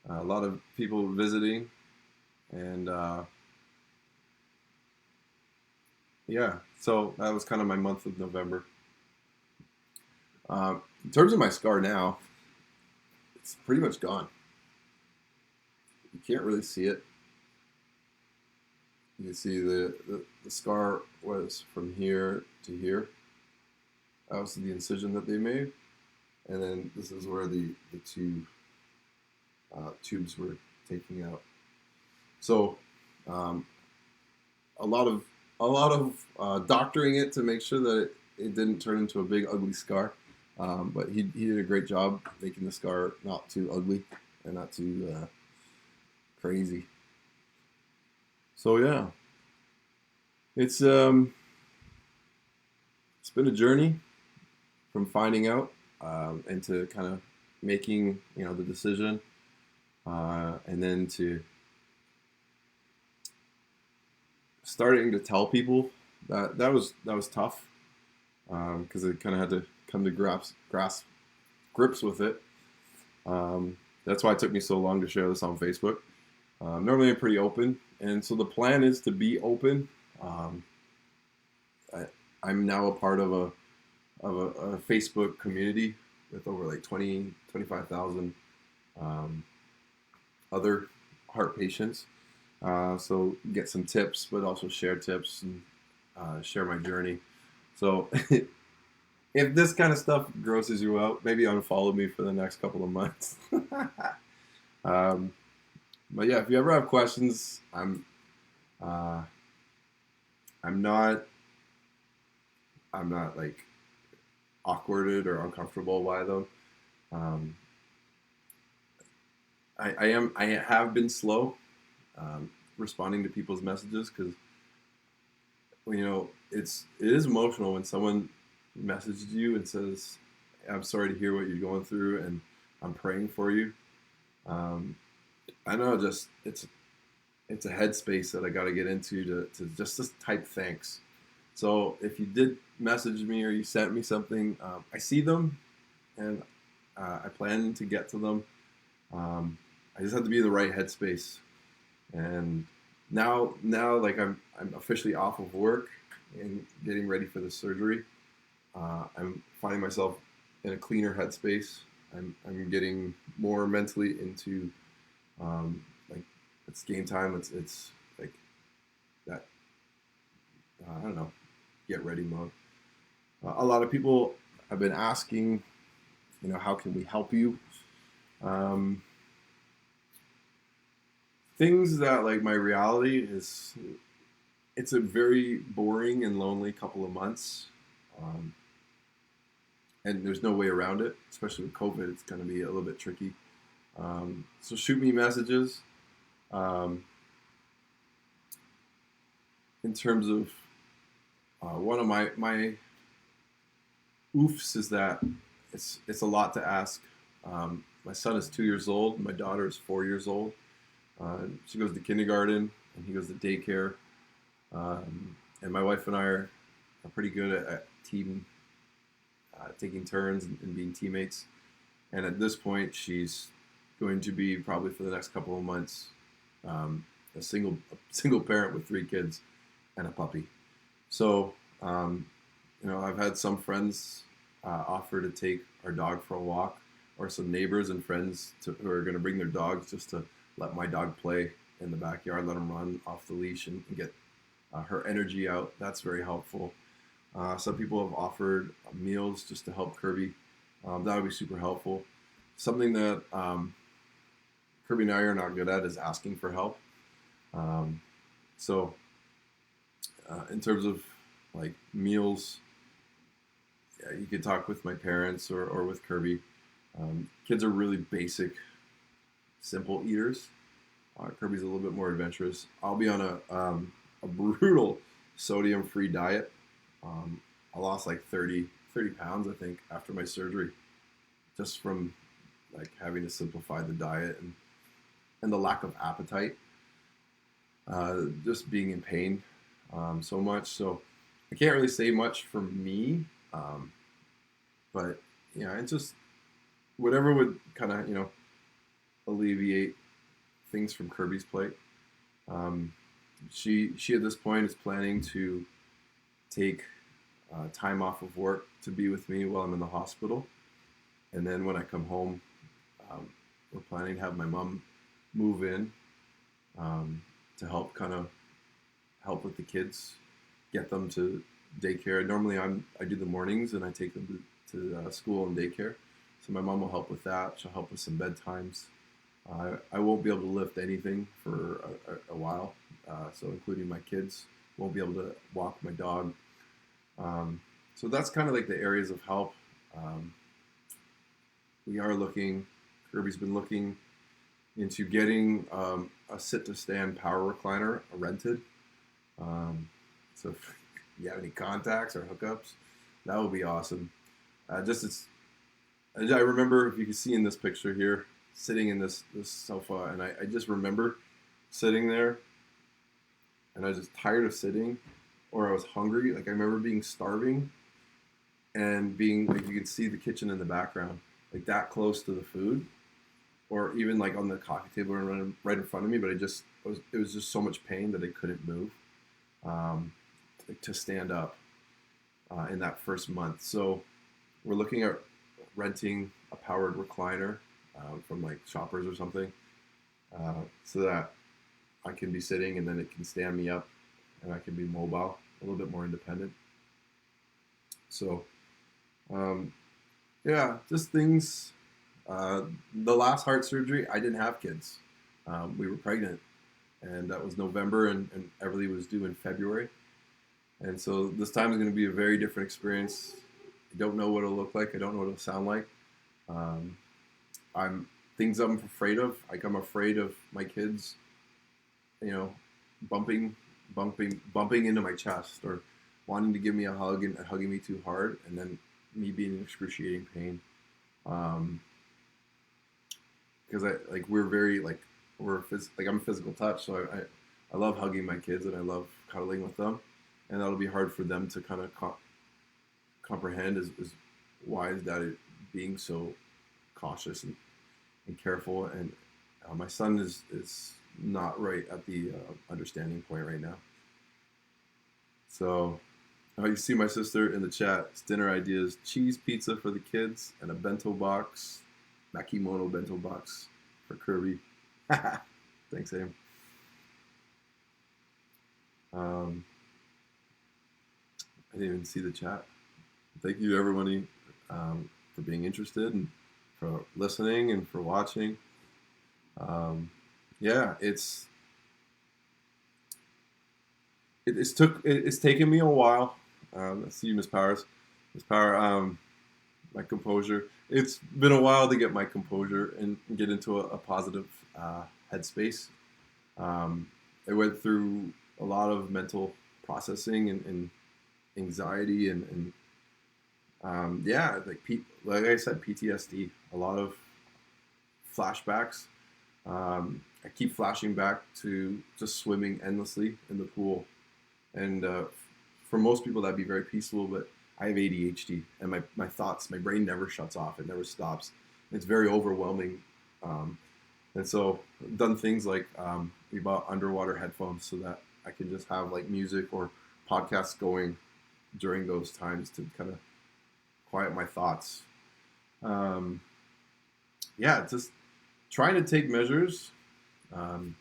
A lot of people visiting, and yeah. So that was kind of my month of November. In terms of my scar now, it's pretty much gone. You can't really see it. You can see the scar was from here to here. That was the incision that they made. And then this is where the two tubes were taking out. So a lot of doctoring it to make sure that it didn't turn into a big ugly scar. But he did a great job making the scar not too ugly and not too crazy. So yeah, it's it's been a journey from finding out and to kind of making the decision, and then to starting to tell people that was tough because I kind of had to come to grips with it. That's why it took me so long to share this on Facebook. Normally I'm pretty open, and so the plan is to be open. I'm now a part of a Facebook community with over like 25,000 other heart patients. So get some tips, but also share tips and share my journey. So if this kind of stuff grosses you out, maybe unfollow me for the next couple of months. But yeah, if you ever have questions, uh, I'm not like awkwarded or uncomfortable by them. Um, I have been slow responding to people's messages because it is emotional when someone messages you and says, "I'm sorry to hear what you're going through, and I'm praying for you." I know, just it's a headspace that I got to get into to just type thanks. So if you did message me or you sent me something, I see them, and I plan to get to them. I just have to be in the right headspace. And now like I'm officially off of work and getting ready for the surgery. I'm finding myself in a cleaner headspace. I'm getting more mentally into like it's game time. It's like that. I don't know. Get ready mode. A lot of people have been asking, how can we help you? Things that like my reality is, it's a very boring and lonely couple of months. And there's no way around it, especially with COVID. It's going to be a little bit tricky. So shoot me messages. in terms of one of my oofs is that it's a lot to ask. My son is 2 years old. My daughter is 4 years old. She goes to kindergarten and he goes to daycare. And my wife and I are pretty good at team taking turns and being teammates. And at this point, she's going to be probably for the next couple of months a single parent with 3 kids and a puppy. So I've had some friends offer to take our dog for a walk, or some neighbors and friends who are going to bring their dogs just to let my dog play in the backyard, let him run off the leash and get her energy out. That's very helpful. Some people have offered meals just to help Kirby. That would be super helpful. Something that Kirby and I are not good at is asking for help. So in terms of like meals, yeah, you could talk with my parents or with Kirby. Kids are really basic, simple eaters. Kirby's a little bit more adventurous. I'll be on a brutal sodium-free diet. I lost like 30 pounds, I think, after my surgery, just from like having to simplify the diet and the lack of appetite, just being in pain so much. So I can't really say much for me, but yeah, it's just whatever would kind of alleviate things from Kirby's plate. She at this point is planning to take time off of work to be with me while I'm in the hospital, and then when I come home, we're planning to have my mom move in to help help with the kids, get them to daycare. Normally I do the mornings and I take them to school and daycare, so my mom will help with that. She'll help with some bedtimes. I won't be able to lift anything for a while, so including my kids. Won't be able to walk my dog. So that's kind of like the areas of help. We are looking, Kirby's been looking into getting a sit-to-stand power recliner rented. So if you have any contacts or hookups, that would be awesome. I remember, if you can see in this picture here, sitting in this sofa, and I just remember sitting there, and I was just tired of sitting, or I was hungry. Like I remember being starving, and being like, you can see the kitchen in the background, like that close to the food, or even like on the coffee table right in front of me. But it was just so much pain that I couldn't move to stand up in that first month. So we're looking at renting a powered recliner from like Shoppers or something, so that I can be sitting and then it can stand me up and I can be mobile, a little bit more independent. So yeah, just things. The last heart surgery, I didn't have kids. We were pregnant, and that was November, and Everly was due in February. And so this time is going to be a very different experience. I don't know what it'll look like. I don't know what it'll sound like. Things I'm afraid of. Like I'm afraid of my kids, bumping into my chest, or wanting to give me a hug and hugging me too hard, and then me being in excruciating pain. Because I'm a physical touch, so I love hugging my kids and I love cuddling with them, and that'll be hard for them to kind of comprehend is why is Daddy being so cautious and careful. And my son is not right at the understanding point right now. So you see my sister in the chat. It's dinner ideas: cheese pizza for the kids and a bento box, Makimono bento box for Kirby. Thanks, Aim. I didn't even see the chat. Thank you, everybody, for being interested and for listening and for watching. Yeah, it's taken me a while. Let's see, Miss Powers. Miss Power, my composure. It's been a while to get my composure and get into a positive headspace. I went through a lot of mental processing and anxiety yeah, like I said, PTSD, a lot of flashbacks. I keep flashing back to just swimming endlessly in the pool, and for most people that'd be very peaceful, but I have ADHD, and my thoughts, my brain never shuts off, it never stops. It's very overwhelming, and so I've done things like we bought underwater headphones so that I can just have like music or podcasts going during those times to kind of quiet my thoughts. Yeah, just trying to take measures, trying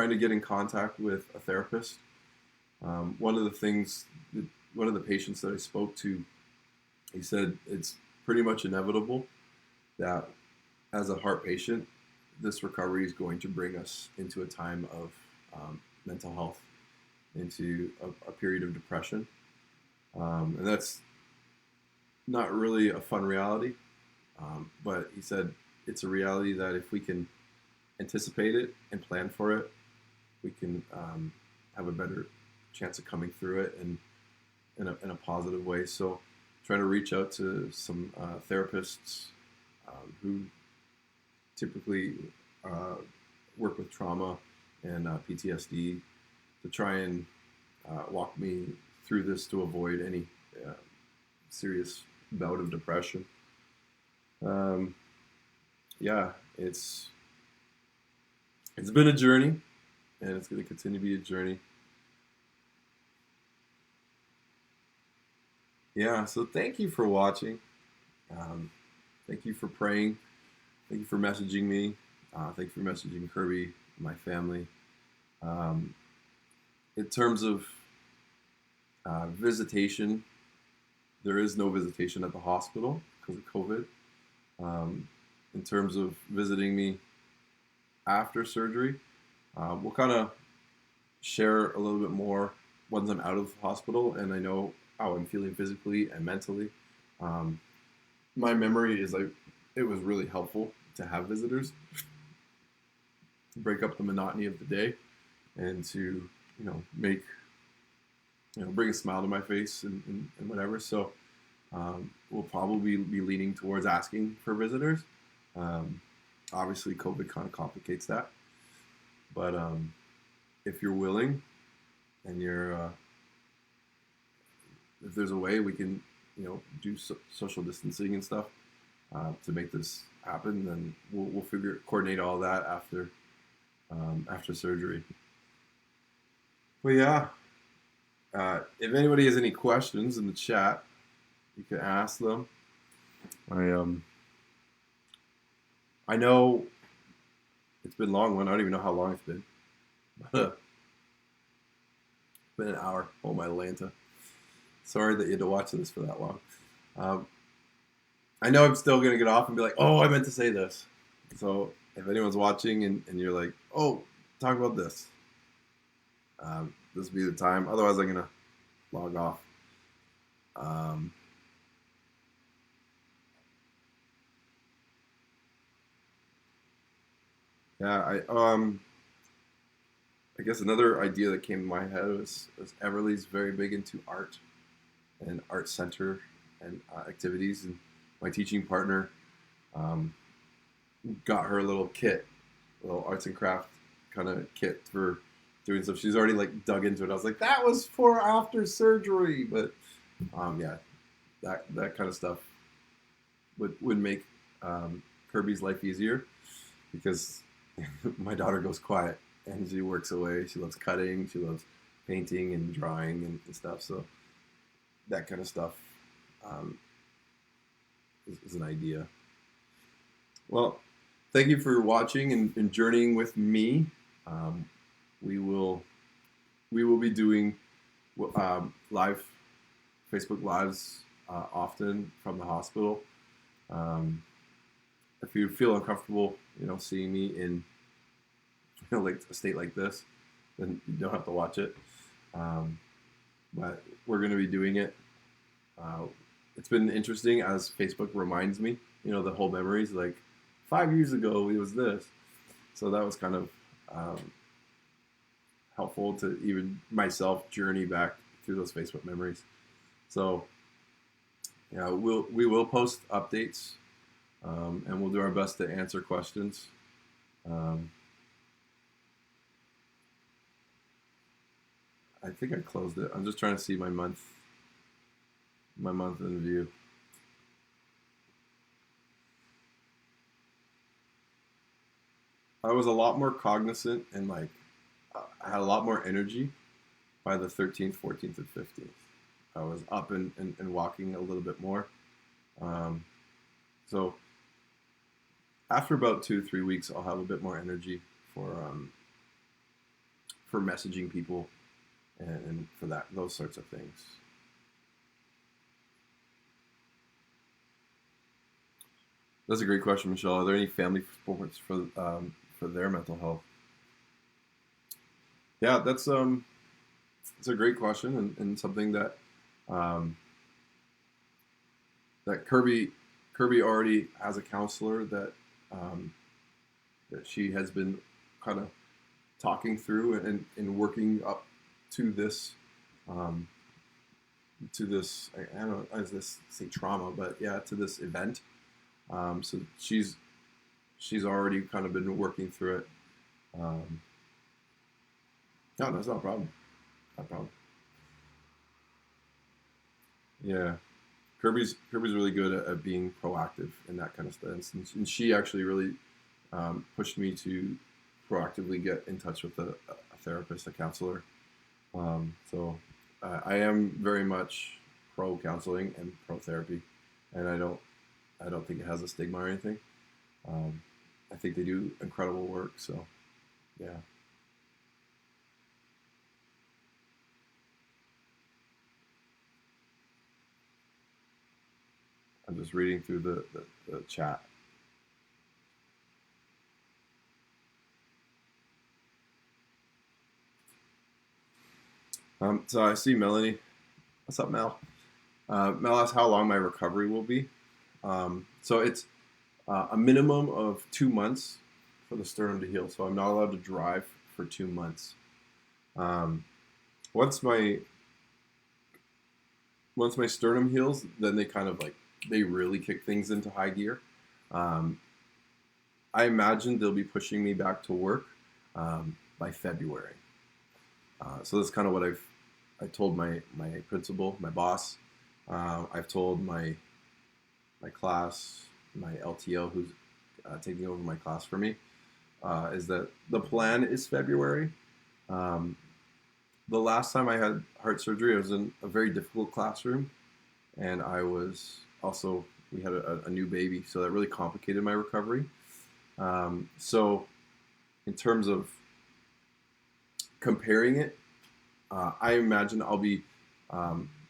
to get in contact with a therapist. One of the patients that I spoke to, he said it's pretty much inevitable that as a heart patient, this recovery is going to bring us into a time of mental health, into a period of depression. And that's not really a fun reality, but he said it's a reality that if we can anticipate it and plan for it, we can have a better chance of coming through it and in a positive way. So trying to reach out to some therapists who typically work with trauma and PTSD to try and walk me through this to avoid any serious bout of depression. Yeah, it's been a journey, and it's going to continue to be a journey. Yeah, so thank you for watching. Thank you for praying. Thank you for messaging me. Thank you for messaging Kirby, my family. In terms of visitation, there is no visitation at the hospital because of COVID. In terms of visiting me after surgery, we'll kind of share a little bit more once I'm out of the hospital and I know how I'm feeling physically and mentally. My memory is like it was really helpful to have visitors, break up the monotony of the day, and to make bring a smile to my face and whatever. So we'll probably be leaning towards asking for visitors. Obviously, COVID kind of complicates that, but if you're willing and if there's a way we can do social distancing and stuff to make this happen, then we'll coordinate all that after surgery. But yeah, if anybody has any questions in the chat, you can ask them. I know it's been a long one. I don't even know how long it's been. It's been an hour. Oh my Lanta. Sorry that you had to watch this for that long. I know I'm still going to get off and be like, oh, I meant to say this. So if anyone's watching and you're like, oh, talk about this, this will be the time. Otherwise, I'm going to log off. Yeah, I guess another idea that came to my head was Everly's very big into art and art center and activities, and my teaching partner got her a little kit, a little arts and craft kind of kit for doing stuff. She's already like dug into it. I was like, that was for after surgery, but yeah, that kind of stuff would make Kirby's life easier because my daughter goes quiet and she works away. She loves cutting, she loves painting and drawing and stuff. So that kind of stuff is an idea. Well, thank you for watching and journeying with me. We will be doing live Facebook Lives often from the hospital. If you feel uncomfortable, seeing me in like a state like this, then you don't have to watch it. But we're going to be doing it. It's been interesting as Facebook reminds me, the whole memories, like 5 years ago it was this. So that was kind of helpful to even myself journey back through those Facebook memories. So yeah, we will post updates, and we'll do our best to answer questions. I think I closed it. I'm just trying to see my month in view. I was a lot more cognizant and like I had a lot more energy by the 13th, 14th, and 15th. I was up and walking a little bit more. Um, so after about 2 3 weeks, I'll have a bit more energy for messaging people and for those sorts of things. That's a great question, Michelle. Are there any family sports for their mental health? Yeah, it's a great question and something that um, that Kirby already has a counselor um, that she has been kind of talking through and working up to this um, I don't know as this say trauma, but yeah, to this event. So she's already kind of been working through it. Um, no, that's not a problem. Not a problem. Yeah, Kirby's really good at being proactive in that kind of stance, and she actually really pushed me to proactively get in touch with a therapist, a counselor. So I am very much pro counseling and pro therapy, and I don't think it has a stigma or anything. Um, I think they do incredible work. So yeah, I'm just reading through the chat. So I see Melanie. What's up, Mel? Mel asks how long my recovery will be. So it's a minimum of 2 months for the sternum to heal. So I'm not allowed to drive for 2 months. Um, once my sternum heals, then they kind of like they really kick things into high gear. Um, I imagine they'll be pushing me back to work by February. So that's kind of what I told my principal, my boss. I've told my class, my LTO, who's taking over my class for me, is that the plan is February. Um, the last time I had heart surgery, I was in a very difficult classroom, and I was also we had a new baby, so that really complicated my recovery. So in terms of comparing it, I imagine I'll be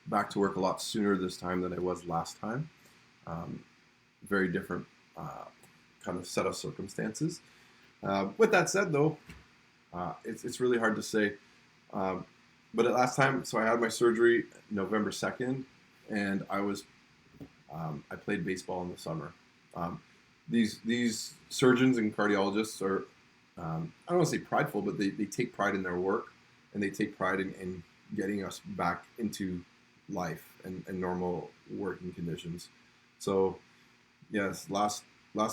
back to work a lot sooner this time than I was last time. Um, very different kind of set of circumstances. With that said, though, it's really hard to say. But at last time, so I had my surgery November 2nd, and I played baseball in the summer. These surgeons and cardiologists are I don't want to say prideful, but they take pride in their work, and they take pride in getting us back into life and normal working conditions. So yes, last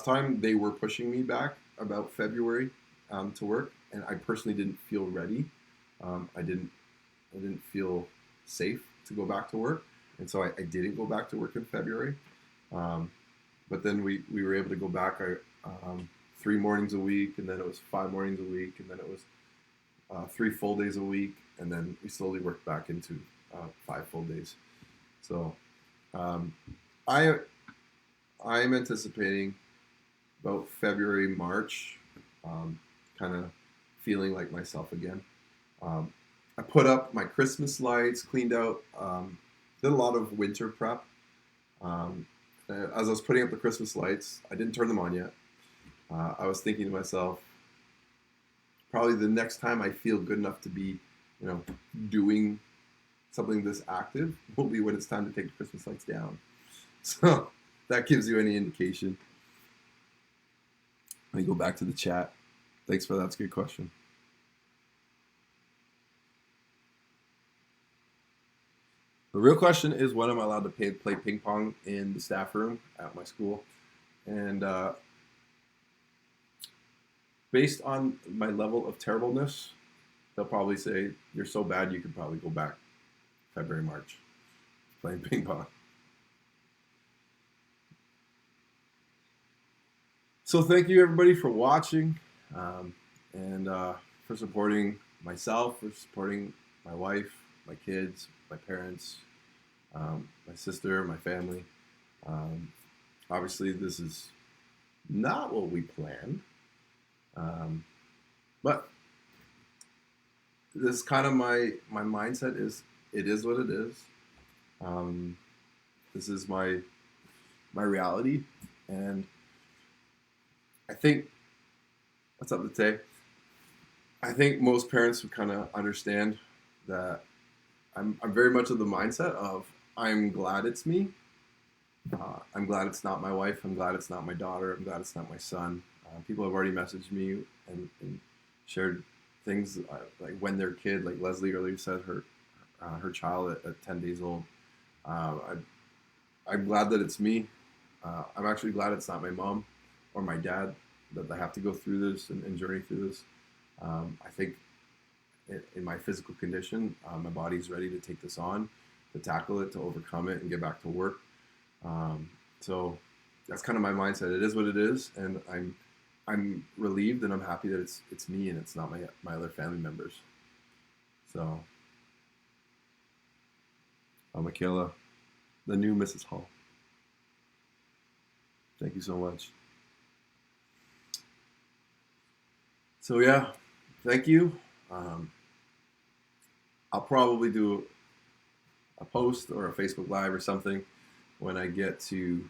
time they were pushing me back about February to work, and I personally didn't feel ready. I didn't feel safe to go back to work, and so I didn't go back to work in February. Um, but then we were able to go back 3 mornings a week, and then it was 5 mornings a week, and then it was 3 full days a week, and then we slowly worked back into 5 full days. So um, I I'm anticipating about February, March, kind of feeling like myself again. Um, I put up my Christmas lights, cleaned out, did a lot of winter prep. Um, as I was putting up the Christmas lights, I didn't turn them on yet. I was thinking to myself, probably the next time I feel good enough to be, doing something this active will be when it's time to take the Christmas lights down. So that gives you any indication. Let me go back to the chat. Thanks for that. That's a good question. The real question is, when am I allowed to play ping pong in the staff room at my school? And based on my level of terribleness, they'll probably say, you're so bad you could probably go back February, March, playing ping pong. So thank you everybody for watching, and for supporting myself, for supporting my wife, my kids, my parents, my sister, my family. Obviously this is not what we planned, but this is kind of my mindset. Is it is what it is. This is my reality, and I think, what's up, Late? I think most parents would kind of understand that I'm very much of the mindset of, I'm glad it's me. I'm glad it's not my wife. I'm glad it's not my daughter. I'm glad it's not my son. People have already messaged me and shared things like when their kid, like Leslie earlier said, her child at 10 days old. I'm glad that it's me. I'm actually glad it's not my mom or my dad that they have to go through this and journey through this. I think in my physical condition, my body's ready to take this on, to tackle it, to overcome it, and get back to work. So that's kind of my mindset. It is what it is, and I'm relieved and I'm happy that it's me and it's not my other family members. So, Michaela, the new Mrs. Hall. Thank you so much. So yeah, thank you. I'll probably do a post or a Facebook Live or something when I get to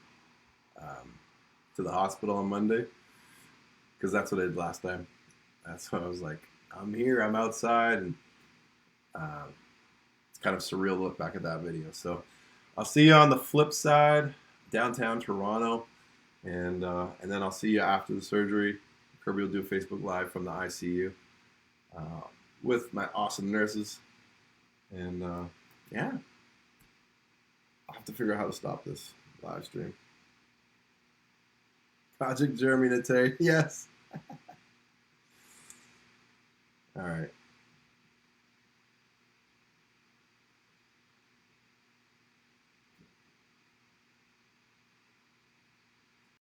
the hospital on Monday, because that's what I did last time. That's when I was like, I'm here, I'm outside, and it's kind of surreal to look back at that video. So I'll see you on the flip side, downtown Toronto, and then I'll see you after the surgery. Kirby will do a Facebook Live from the ICU with my awesome nurses, and yeah, I'll have to figure out how to stop this live stream. Project Jeremy Nate, yes. All right.